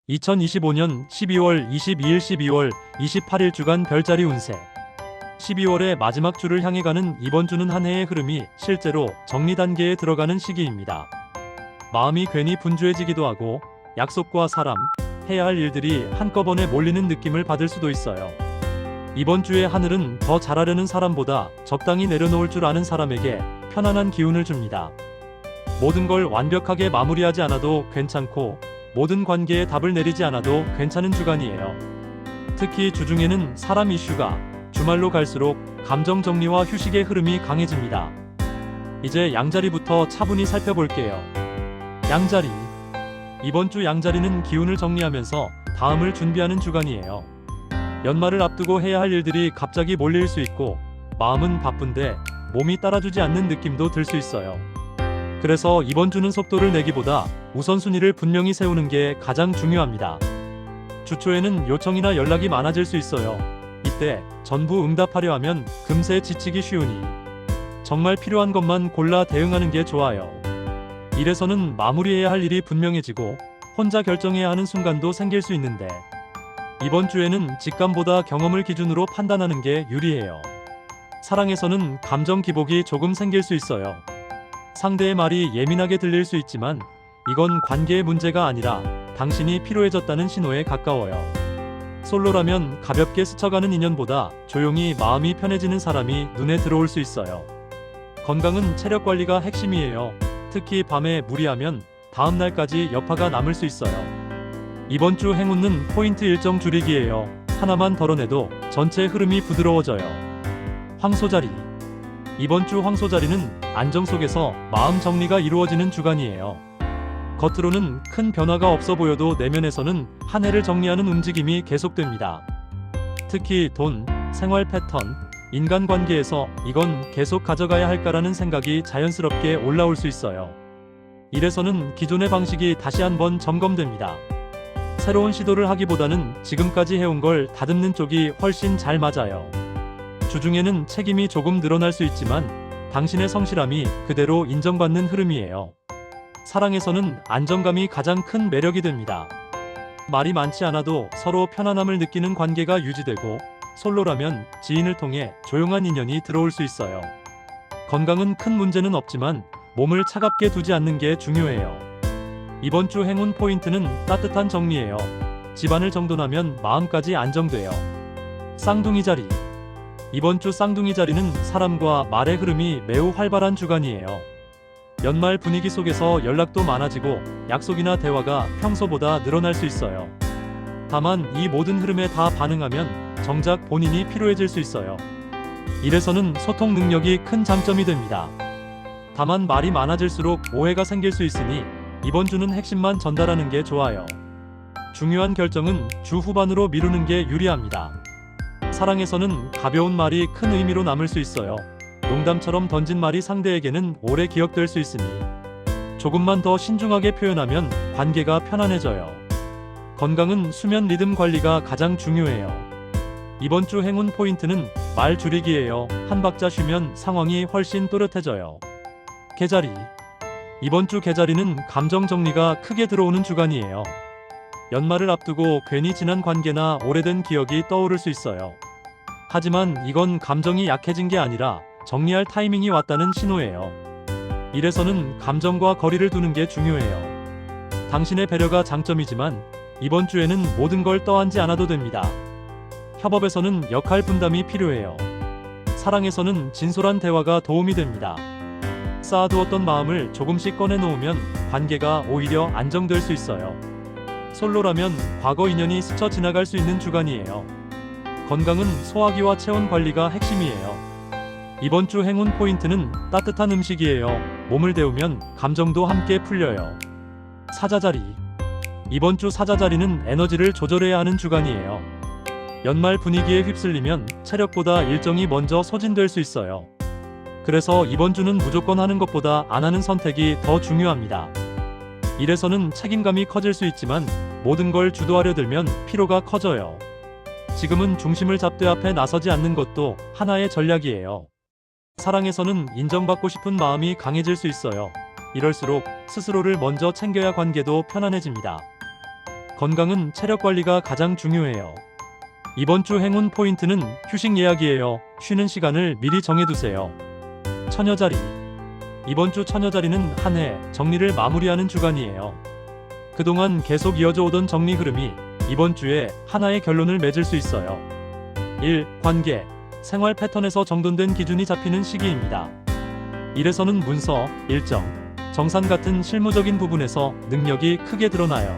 2025년 12월 22일 12월 28일 주간 별자리 운세. 12월의 마지막 주를 향해 가는 이번 주는 한 해의 흐름이 실제로 정리 단계에 들어가는 시기입니다. 마음이 괜히 분주해지기도 하고 약속과 사람, 해야 할 일들이 한꺼번에 몰리는 느낌을 받을 수도 있어요. 이번 주에 하늘은 더 잘하려는 사람보다 적당히 내려놓을 줄 아는 사람에게 편안한 기운을 줍니다. 모든 걸 완벽하게 마무리하지 않아도 괜찮고 모든 관계에 답을 내리지 않아도 괜찮은 주간이에요. 특히 주중에는 사람 이슈가 주말로 갈수록 감정 정리와 휴식의 흐름이 강해집니다. 이제 양자리부터 차분히 살펴볼게요. 양자리. 이번 주 양자리는 기운을 정리하면서 다음을 준비하는 주간이에요. 연말을 앞두고 해야 할 일들이 갑자기 몰릴 수 있고 마음은 바쁜데 몸이 따라주지 않는 느낌도 들 수 있어요. 그래서 이번 주는 속도를 내기보다 우선순위를 분명히 세우는 게 가장 중요합니다. 주 초에는 요청이나 연락이 많아질 수 있어요. 이때 전부 응답하려 하면 금세 지치기 쉬우니 정말 필요한 것만 골라 대응하는 게 좋아요. 이래서는 마무리해야 할 일이 분명해지고 혼자 결정해야 하는 순간도 생길 수 있는데 이번 주에는 직감보다 경험을 기준으로 판단하는 게 유리해요. 사랑에서는 감정 기복이 조금 생길 수 있어요. 상대의 말이 예민하게 들릴 수 있지만 이건 관계의 문제가 아니라 당신이 피로해졌다는 신호에 가까워요. 솔로라면 가볍게 스쳐가는 인연보다 조용히 마음이 편해지는 사람이 눈에 들어올 수 있어요. 건강은 체력 관리가 핵심이에요. 특히 밤에 무리하면 다음 날까지 여파가 남을 수 있어요. 이번 주 행운은 포인트 일정 줄이기예요. 하나만 덜어내도 전체 흐름이 부드러워져요. 황소자리. 이번 주 황소자리는 안정 속에서 마음 정리가 이루어지는 주간이에요. 겉으로는 큰 변화가 없어 보여도 내면에서는 한 해를 정리하는 움직임이 계속됩니다. 특히 돈, 생활 패턴, 인간관계에서 이건 계속 가져가야 할까라는 생각이 자연스럽게 올라올 수 있어요. 이래서는 기존의 방식이 다시 한번 점검됩니다. 새로운 시도를 하기보다는 지금까지 해온 걸 다듬는 쪽이 훨씬 잘 맞아요. 주중에는 책임이 조금 늘어날 수 있지만 당신의 성실함이 그대로 인정받는 흐름이에요. 사랑에서는 안정감이 가장 큰 매력이 됩니다. 말이 많지 않아도 서로 편안함을 느끼는 관계가 유지되고 솔로라면 지인을 통해 조용한 인연이 들어올 수 있어요. 건강은 큰 문제는 없지만 몸을 차갑게 두지 않는 게 중요해요. 이번 주 행운 포인트는 따뜻한 정리예요. 집안을 정돈하면 마음까지 안정돼요. 쌍둥이 자리. 이번 주 쌍둥이 자리는 사람과 말의 흐름이 매우 활발한 주간이에요. 연말 분위기 속에서 연락도 많아지고 약속이나 대화가 평소보다 늘어날 수 있어요. 다만 이 모든 흐름에 다 반응하면 정작 본인이 피로해질 수 있어요. 이래서는 소통 능력이 큰 장점이 됩니다. 다만 말이 많아질수록 오해가 생길 수 있으니 이번 주는 핵심만 전달하는 게 좋아요. 중요한 결정은 주 후반으로 미루는 게 유리합니다. 사랑에서는 가벼운 말이 큰 의미로 남을 수 있어요. 농담처럼 던진 말이 상대에게는 오래 기억될 수 있으니 조금만 더 신중하게 표현하면 관계가 편안해져요. 건강은 수면 리듬 관리가 가장 중요해요. 이번 주 행운 포인트는 말 줄이기예요. 한 박자 쉬면 상황이 훨씬 또렷해져요. 개자리. 이번 주 개자리는 감정 정리가 크게 들어오는 주간이에요. 연말을 앞두고 괜히 지난 관계나 오래된 기억이 떠오를 수 있어요. 하지만 이건 감정이 약해진 게 아니라 정리할 타이밍이 왔다는 신호예요. 이래서는 감정과 거리를 두는 게 중요해요. 당신의 배려가 장점이지만 이번 주에는 모든 걸 떠안지 않아도 됩니다. 협업에서는 역할 분담이 필요해요. 사랑에서는 진솔한 대화가 도움이 됩니다. 쌓아두었던 마음을 조금씩 꺼내놓으면 관계가 오히려 안정될 수 있어요. 솔로라면 과거 인연이 스쳐 지나갈 수 있는 주간이에요. 건강은 소화기와 체온 관리가 핵심이에요. 이번 주 행운 포인트는 따뜻한 음식이에요. 몸을 데우면 감정도 함께 풀려요. 사자자리. 이번 주 사자자리는 에너지를 조절해야 하는 주간이에요. 연말 분위기에 휩쓸리면 체력보다 일정이 먼저 소진될 수 있어요. 그래서 이번 주는 무조건 하는 것보다 안 하는 선택이 더 중요합니다. 이래서는 책임감이 커질 수 있지만 모든 걸 주도하려 들면 피로가 커져요. 지금은 중심을 잡되 앞에 나서지 않는 것도 하나의 전략이에요. 사랑에서는 인정받고 싶은 마음이 강해질 수 있어요. 이럴수록 스스로를 먼저 챙겨야 관계도 편안해집니다. 건강은 체력 관리가 가장 중요해요. 이번 주 행운 포인트는 휴식 예약이에요. 쉬는 시간을 미리 정해두세요. 처녀자리. 이번 주 처녀자리는 한 해 정리를 마무리하는 주간이에요. 그동안 계속 이어져 오던 정리 흐름이 이번 주에 하나의 결론을 맺을 수 있어요. 1. 관계. 생활 패턴에서 정돈된 기준이 잡히는 시기입니다. 일에서는 문서, 일정, 정산 같은 실무적인 부분에서 능력이 크게 드러나요.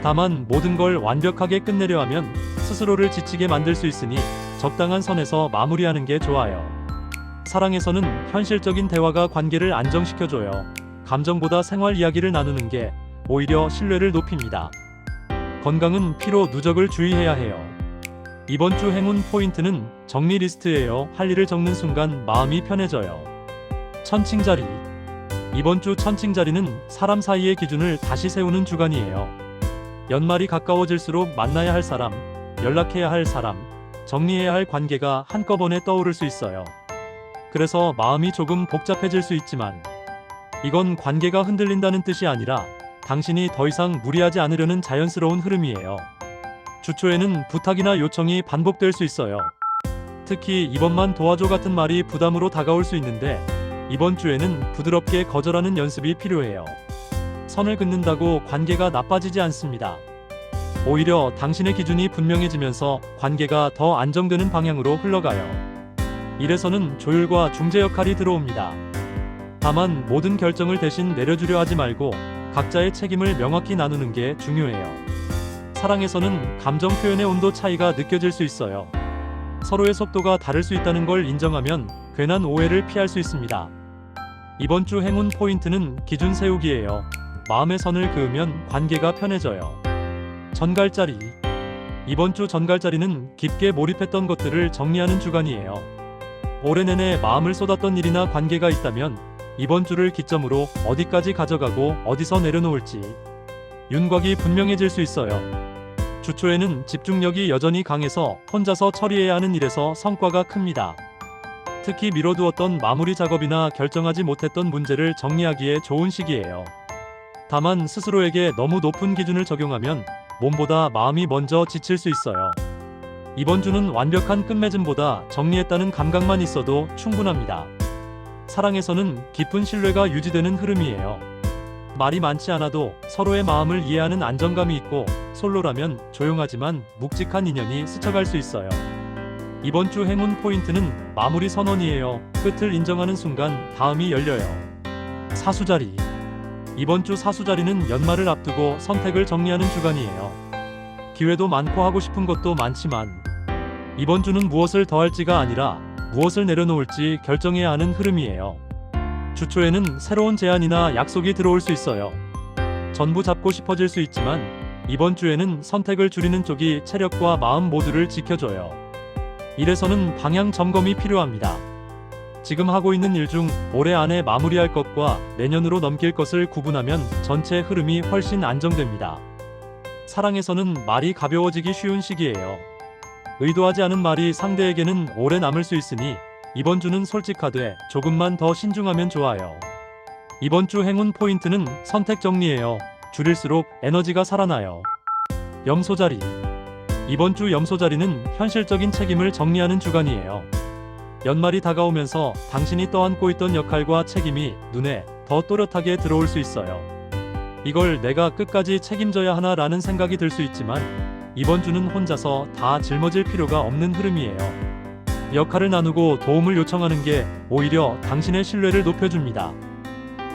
다만 모든 걸 완벽하게 끝내려 하면 스스로를 지치게 만들 수 있으니 적당한 선에서 마무리하는 게 좋아요. 사랑에서는 현실적인 대화가 관계를 안정시켜줘요. 감정보다 생활 이야기를 나누는 게 오히려 신뢰를 높입니다. 건강은 피로 누적을 주의해야 해요. 이번 주 행운 포인트는 정리 리스트예요. 할 일을 적는 순간 마음이 편해져요. 천칭자리. 이번 주 천칭자리는 사람 사이의 기준을 다시 세우는 주간이에요. 연말이 가까워질수록 만나야 할 사람, 연락해야 할 사람, 정리해야 할 관계가 한꺼번에 떠오를 수 있어요. 그래서 마음이 조금 복잡해질 수 있지만 이건 관계가 흔들린다는 뜻이 아니라 당신이 더 이상 무리하지 않으려는 자연스러운 흐름이에요. 주초에는 부탁이나 요청이 반복될 수 있어요. 특히 이번만 도와줘 같은 말이 부담으로 다가올 수 있는데 이번 주에는 부드럽게 거절하는 연습이 필요해요. 선을 긋는다고 관계가 나빠지지 않습니다. 오히려 당신의 기준이 분명해지면서 관계가 더 안정되는 방향으로 흘러가요. 일에서는 조율과 중재 역할이 들어옵니다. 다만 모든 결정을 대신 내려주려 하지 말고 각자의 책임을 명확히 나누는 게 중요해요. 사랑에서는 감정 표현의 온도 차이가 느껴질 수 있어요. 서로의 속도가 다를 수 있다는 걸 인정하면 괜한 오해를 피할 수 있습니다. 이번 주 행운 포인트는 기준 세우기예요. 마음의 선을 그으면 관계가 편해져요. 전갈자리. 이번 주 전갈자리는 깊게 몰입했던 것들을 정리하는 주간이에요. 올해 내내 마음을 쏟았던 일이나 관계가 있다면 이번 주를 기점으로 어디까지 가져가고 어디서 내려놓을지 윤곽이 분명해질 수 있어요. 주초에는 집중력이 여전히 강해서 혼자서 처리해야 하는 일에서 성과가 큽니다. 특히 미뤄두었던 마무리 작업이나 결정하지 못했던 문제를 정리하기에 좋은 시기예요. 다만 스스로에게 너무 높은 기준을 적용하면 몸보다 마음이 먼저 지칠 수 있어요. 이번 주는 완벽한 끝맺음보다 정리했다는 감각만 있어도 충분합니다. 사랑에서는 깊은 신뢰가 유지되는 흐름이에요. 말이 많지 않아도 서로의 마음을 이해하는 안정감이 있고 솔로라면 조용하지만 묵직한 인연이 스쳐갈 수 있어요. 이번 주 행운 포인트는 마무리 선언이에요. 끝을 인정하는 순간 다음이 열려요. 사수자리. 이번 주 사수자리는 연말을 앞두고 선택을 정리하는 주간이에요. 기회도 많고 하고 싶은 것도 많지만 이번 주는 무엇을 더할지가 아니라 무엇을 내려놓을지 결정해야 하는 흐름이에요. 주초에는 새로운 제안이나 약속이 들어올 수 있어요. 전부 잡고 싶어질 수 있지만 이번 주에는 선택을 줄이는 쪽이 체력과 마음 모두를 지켜줘요. 일에서는 방향 점검이 필요합니다. 지금 하고 있는 일 중 올해 안에 마무리할 것과 내년으로 넘길 것을 구분하면 전체 흐름이 훨씬 안정됩니다. 사랑에서는 말이 가벼워지기 쉬운 시기예요. 의도하지 않은 말이 상대에게는 오래 남을 수 있으니 이번 주는 솔직하되 조금만 더 신중하면 좋아요. 이번 주 행운 포인트는 선택 정리예요. 줄일수록 에너지가 살아나요. 염소자리. 이번 주 염소자리는 현실적인 책임을 정리하는 주간이에요. 연말이 다가오면서 당신이 떠안고 있던 역할과 책임이 눈에 더 또렷하게 들어올 수 있어요. 이걸 내가 끝까지 책임져야 하나라는 생각이 들 수 있지만 이번 주는 혼자서 다 짊어질 필요가 없는 흐름이에요. 역할을 나누고 도움을 요청하는 게 오히려 당신의 신뢰를 높여줍니다.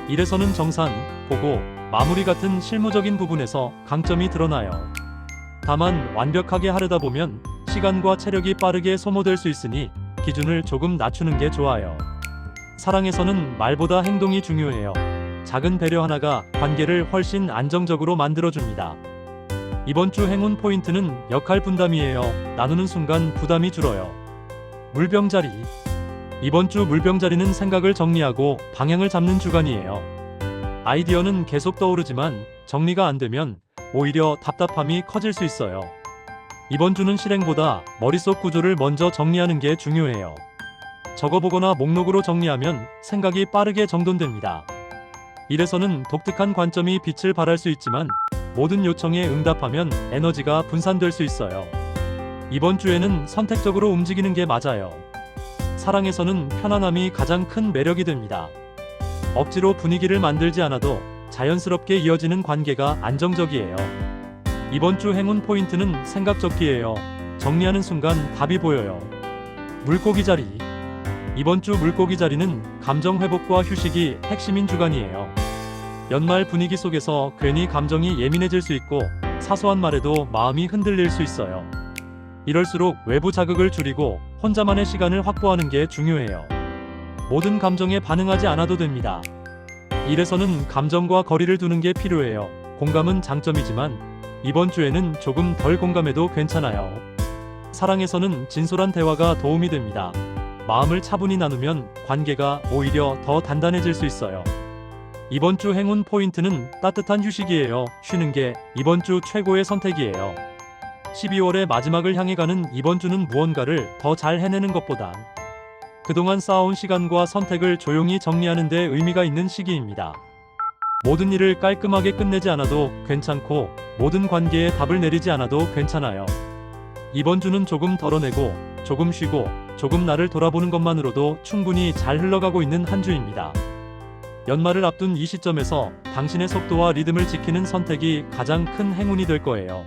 일에서는 정산, 보고, 마무리 같은 실무적인 부분에서 강점이 드러나요. 다만 완벽하게 하려다 보면 시간과 체력이 빠르게 소모될 수 있으니 기준을 조금 낮추는 게 좋아요. 사랑에서는 말보다 행동이 중요해요. 작은 배려 하나가 관계를 훨씬 안정적으로 만들어줍니다. 이번 주 행운 포인트는 역할 분담이에요. 나누는 순간 부담이 줄어요. 물병자리. 이번 주 물병자리는 생각을 정리하고 방향을 잡는 주간이에요. 아이디어는 계속 떠오르지만 정리가 안 되면 오히려 답답함이 커질 수 있어요. 이번 주는 실행보다 머릿속 구조를 먼저 정리하는 게 중요해요. 적어보거나 목록으로 정리하면 생각이 빠르게 정돈됩니다. 일에서는 독특한 관점이 빛을 발할 수 있지만 모든 요청에 응답하면 에너지가 분산될 수 있어요. 이번 주에는 선택적으로 움직이는 게 맞아요. 사랑에서는 편안함이 가장 큰 매력이 됩니다. 억지로 분위기를 만들지 않아도 자연스럽게 이어지는 관계가 안정적이에요. 이번 주 행운 포인트는 생각 적기예요. 정리하는 순간 답이 보여요. 물고기 자리. 이번 주 물고기 자리는 감정 회복과 휴식이 핵심인 주간이에요. 연말 분위기 속에서 괜히 감정이 예민해질 수 있고 사소한 말에도 마음이 흔들릴 수 있어요. 이럴수록 외부 자극을 줄이고 혼자만의 시간을 확보하는 게 중요해요. 모든 감정에 반응하지 않아도 됩니다. 일에서는 감정과 거리를 두는 게 필요해요. 공감은 장점이지만 이번 주에는 조금 덜 공감해도 괜찮아요. 사랑에서는 진솔한 대화가 도움이 됩니다. 마음을 차분히 나누면 관계가 오히려 더 단단해질 수 있어요. 이번 주 행운 포인트는 따뜻한 휴식이에요. 쉬는 게 이번 주 최고의 선택이에요. 12월의 마지막을 향해 가는 이번 주는 무언가를 더 잘 해내는 것보단 그동안 쌓아온 시간과 선택을 조용히 정리하는 데 의미가 있는 시기입니다. 모든 일을 깔끔하게 끝내지 않아도 괜찮고 모든 관계에 답을 내리지 않아도 괜찮아요. 이번 주는 조금 덜어내고 조금 쉬고 조금 나를 돌아보는 것만으로도 충분히 잘 흘러가고 있는 한 주입니다. 연말을 앞둔 이 시점에서 당신의 속도와 리듬을 지키는 선택이 가장 큰 행운이 될 거예요.